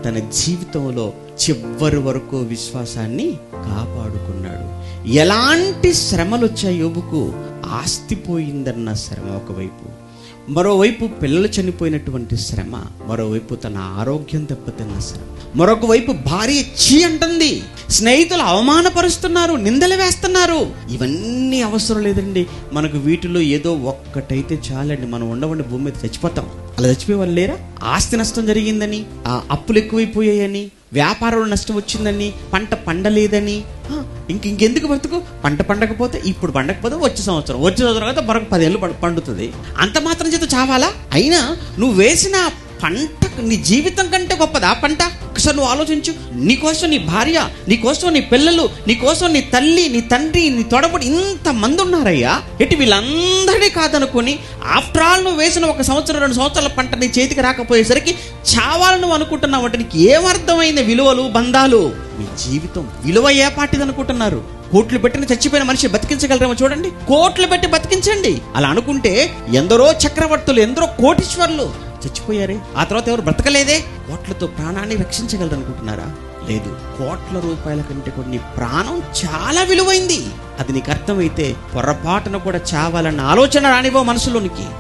తన జీవితంలో చివరి వరకు విశ్వాసాన్ని కాపాడుకున్నాడు. ఎలాంటి శ్రమలు వచ్చాయి యోబుకు? ఆస్తిపోయిందన్న శ్రమ ఒకవైపు, మరోవైపు పిల్లలు చనిపోయినటువంటి శ్రమ, మరోవైపు తన ఆరోగ్యం దెబ్బతిన్న శ్రమ, మరొక వైపు భార్య చీ అంటుంది, స్నేహితులు అవమానపరుస్తున్నారు, నిందలు వేస్తున్నారు. ఇవన్నీ అవసరం లేదండి. మనకు వీటిలో ఏదో ఒక్కటైతే చాలండి, మనం ఉండవండి భూమి మీద చచ్చిపోతాం. అలా చచ్చిపోయే వాళ్ళు లేరా? ఆస్తి నష్టం జరిగిందని, అప్పులు ఎక్కువైపోయాయని, వ్యాపారంలో నష్టం వచ్చిందని, పంట పండలేదని, ఇంకెందుకు బ్రతుకు? పంట పండకపోతే, ఇప్పుడు పండకపోతే వచ్చే సంవత్సరం కదా మరొక 10 ఏళ్ళు పండుతుంది. అంత మాత్రం చేత చావాలా? అయినా నువ్వు వేసిన పంట నీ జీవితం కంటే గొప్పదా పంట? ఒకసారి నువ్వు ఆలోచించు. నీకోసం నీ భార్య, నీకోసం నీ పిల్లలు, నీకోసం నీ తల్లి, నీ తండ్రి, నీ తోడబడి ఇంతమంది ఉన్నారయ్యా. ఎటు వీళ్ళందరినీ కాదనుకొని ఆఫ్టర్ ఆల్ నువ్వు వేసిన 1 సంవత్సరం 2 సంవత్సరాల పంట నీ చేతికి రాకపోయేసరికి చావాలని నువ్వు అనుకుంటున్నావు. అంటే నీకు ఏమర్థమైంది విలువలు, బంధాలు? మీ జీవితం విలువ ఏ పాటిది అనుకుంటున్నారు? కోట్లు పెట్టిన చచ్చిపోయిన మనిషి బతికించగలరేమో చూడండి. కోట్లు పెట్టి బతికించండి. అలా అనుకుంటే ఎందరో చక్రవర్తులు, ఎందరో కోటీశ్వర్లు చచ్చిపోయారే, ఆ తర్వాత ఎవరు బ్రతకలేదే. కోట్లతో ప్రాణాన్ని రక్షించగలరు అనుకుంటున్నారా? లేదు. కోట్ల రూపాయల కంటే కూడా నీ ప్రాణం చాలా విలువైంది. అది నీకు అర్థమైతే పొరపాటున కూడా చావాలన్న ఆలోచన రానివ్వ మనసులోనికి.